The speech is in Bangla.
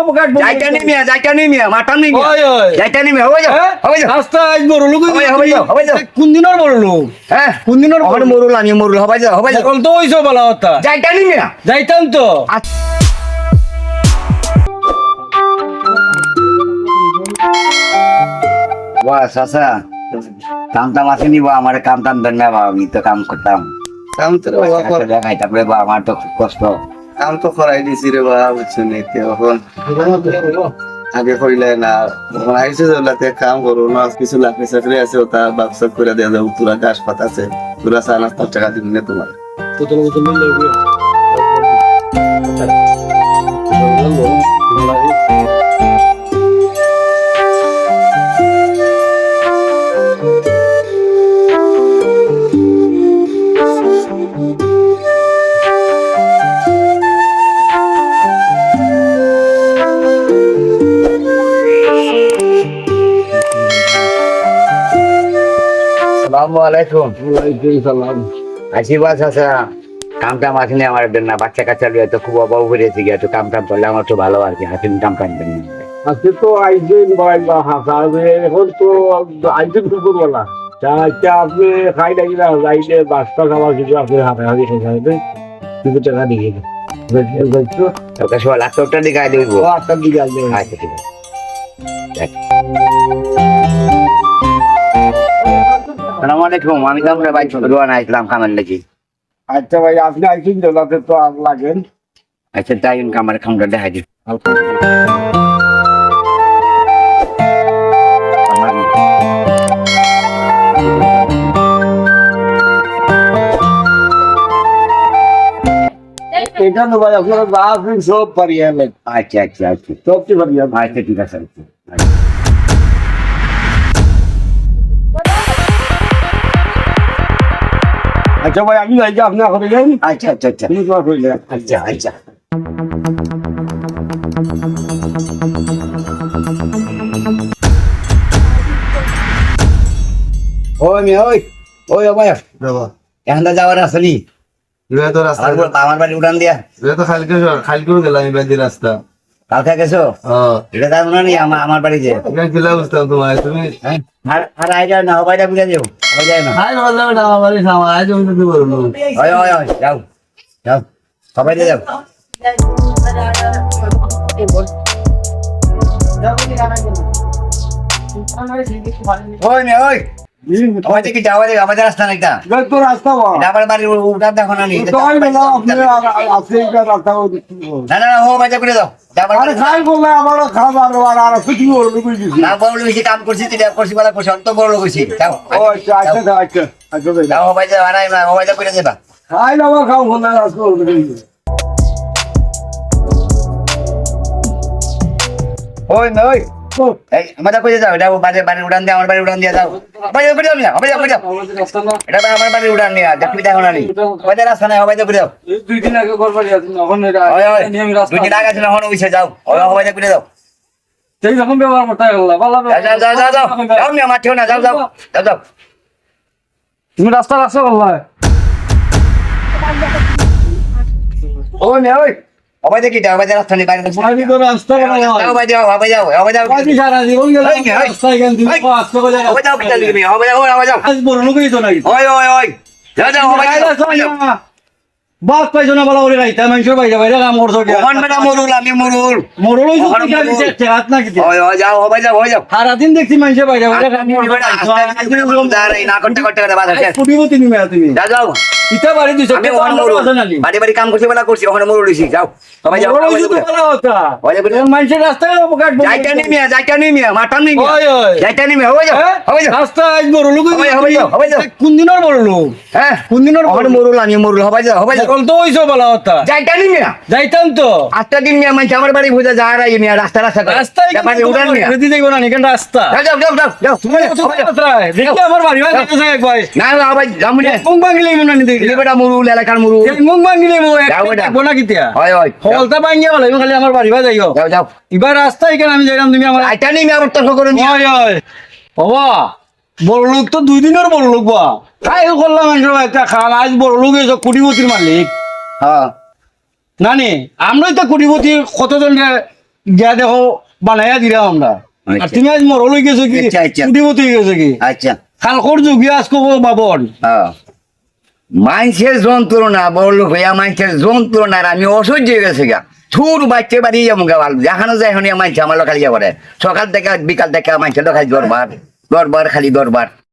যাইতা নি মিয়া মাতাম নি মিয়া যাইতা নি মিয়া হবে যাও রাস্তা আজ বড় লোক হবে যাও কোন দিনের বড় লোক হ্যাঁ কোন দিনের আমার মরুল আমি মরুল হবে যাও এখন তো হইছো বলা কথা যাইতা নি মিয়া যাইতাম তো বাস আচ্ছা কাম টাম আসেনি বা আমার কাম টাম দেন না বা আমি তো কাম করতাম কাম তো দেখাইতাম রে বা আমার তো খুব কষ্ট কাম তো করাই দিছি রে বাবা বুঝছো নি এখন আগে করিলে না যখন আইসে যাতে কাম করো না কিছু লাকড়ি চাকরি আছে ওটা বাক্স করে দেওয়া যাবে পুরা গাছ পাত আছে পুরা চা নাস্তার টাকা দিন না তোমার তো তোমাকে তো মিল লাগবে আসসালামু আলাইকুম ওয়ালাইকুম সালাম আশীর্বাদ আছে কাম টাম আসেনি আমার দেন না বাচ্চা কাচ্চা লিয়ে তো খুব অভাব হয়েছে গিয়ে একটু কাম টাম করলে আমার তো ভালো আর কি হাসিন কাম টাম দেন না আজকে তো আইজেন বা হাসাবে এখন তো আইজেন তো করবো না আচ্ছা আপনি খাই নাকি না যাইলে বাসটা খাবার কিছু আপনি হাতে হাতে খাইতে কিছু টাকা দিয়ে তোকে সব লাখটা দিকে দিব আটটার দিকে আসবে আচ্ছা ঠিক আছে আসসালামু আলাইকুম আমি তো আপনার ভাই রোয়ানা ইসলাম কামাল নাকি আচ্ছা ভাই আপনি আইসেন জেলাতে তো আর লাগেন আচ্ছা তাই আমার খামটা দেখাই দিন এখানে ভাই আপনারা যা আছেন সব পারিয়ে আনলেন আচ্ছা আচ্ছা আচ্ছা সব কি পারিয়ে আচ্ছা ঠিক আছে আচ্ছা আচ্ছা ভাই আমি যাই আপনি এখন গেলেন আচ্ছা আচ্ছা আচ্ছা তুমি তোমার হইলে আচ্ছা আচ্ছা ওই মেয়ে ওই ওই ও ভাই বাবা এখন তো যাওয়ার আসলি এবার তো রাস্তা আমার বাড়ি উঠান দিয়া এবার তো খালকে গেলাম এবার দিয়ে রাস্তা কালকে গেছো এটা যাবো না নি আমার বাড়ি যে এখানে গেলা বুঝতাম তোমার তুমি হ্যাঁ আর আইডিয়া না হবাইটা বুঝে যাও হয়ে যায় না হাই বললাম না আমার বাড়ি খাওয়া আজ আমি তো বলবো ওই ওই ওই যাও যাও সবাই দিয়ে যাও ওই মেয়ে ওই ওই দেখি যাওয়া যাবে আমাদের রাস্তা না এটা তো রাস্তা এটা আমার বাড়ি উঠান দেখো না নি তো আমি বললাম আপনি আপনি এটা রাস্তা না না ও বাজা করে দাও আরে খাই বললে আমারও খাবার আর কিছু বলবো বুঝিস না বড় বেশি কাম করছি তুই করছি বলা করছি অন্ত বড় করছি যাও ও আচ্ছা আচ্ছা আচ্ছা আচ্ছা যাও ও বাজা আরাই না ও বাজা করে দেবা খাই না খাও বললে রাস্তা ওই না ওই এই আমাদের কই যাও এটা বাড়ি বাড়ি উড়ান দিয়ে আমার বাড়ি উড়ান দিয়ে যাও বাজা করে দাও না বাজা করে দাও এটা আমার বাড়ি উড়ান নিয়ে দেখবি দেখো না নি বাজা রাস্তা নাই বাজা করে দাও দুই দিন আগে ঘর বাড়ি আছে এখন ওই ওই দুই দিন আগে ছিল এখন উইছে যাও ওই বাজা করে দাও সেই রকম ব্যবহার করতে গেল ভালো যাও যাও যাও যাও যাও না মাঠেও না যাও যাও যাও যাও তুমি রাস্তা রাস্তা বললা ওই না ওই অবাই দেখি যাও বাজা রাস্তা নেই বাইরে আমি তো রাস্তা যাও বাজা যাও বাজা আমি সারা জীবন গেল রাস্তা এখান থেকে আসতে বলে অবাই যাও কিটা লিখবি অবাই যাও আজ বড় লোকই তো নাকি ওই ওই ওই যাও যাও অবাই যাও বাস পাইছো না বলা বলে রাইতা মানুষের বাইরে বাইরে কাম করছো কি ওখান বেটা মরুল আমি মরুল মরল হইছো কি আমি হাত না কি ওই ওই যাও অবাই যাও সারা দিন দেখছি মানুষের বাইরে বাইরে কাম না করতে করতে করে বাধা শেষ কুটিপতি নিমে তুমি যাও যাও ইটা বাড়ি দিছো আমি ওখানে মরুল বাড়ি বাড়ি কাম করছি বেলা করছি ওখানে মরুল হইছি যাও সবাই যাও মানুষের রাস্তায় যাইটা নি মিয়া মাতাম নি মিয়া যাইটা নি মিয়া ওই যাও রাস্তা আজ বড় লোক হবে যাও কোন দিনের বড় লোক হ্যাঁ কোন দিনের ওখানে মরুল আমি মরুল হবে যাও এখন তো হইছো বলা কথা যাইটা নি মিয়া যাইতাম তো আটটা দিন মিয়া মানে আমার বাড়ি বুঝা যা রাই মিয়া রাস্তা রাস্তায় বাড়ি উঠান মিয়া রেডি যাইবো না এখানে রাস্তা যাও যাও যাও যাও তুমি দেখি আমার বাড়ি ভাই ভাই না আবার যামু না মুখ ভাঙিলে মনে নি দেখি বেটা মরুল এলাকার মরুল মুখ ভাঙিলে মো যাও বেটা। গোনা কিতিয়া হয় হয় হলতা ভাঙিয়া বলে খালি আমার বাড়ি ভাই যাইও যাও যাও এবার রাস্তা এখানে আমি যাইলাম তুমি আমার যাইটা নি মিয়া আমার তর্ক করে নিয়া ওই ওই বাবা বড় লোক তো দুই দিনের বড় লোক বা তাই করলাম মানুষের একটা খাল আজ বড় লোক এসে কোটিপতির মালিক হ্যাঁ না নে আমরাই তো কোটিপতি কতজন গিয়া দেখো বানাইয়া দিলাম আমরা আর আচ্ছা। তুমি আজ মরল হয়ে গেছো কি আচ্ছা, আচ্ছা। উঠিমতি হয়ে গেছো কি আচ্ছা কালকর যুগে আজকে বাবন মানুষের যন্ত্রণা বড় লোক হইয়া মানুষের যন্ত্রণার আমি অসহ্য হয়ে গেছে গা ছুর বাচ্চা বাড়ি যাবো গা ভালো যেখানে যায় এখন মানুষ আমার লোকাল যাবো সকাল থেকে বিকাল থেকে মানুষের লোকাল দরবার দরবার খালি দরবার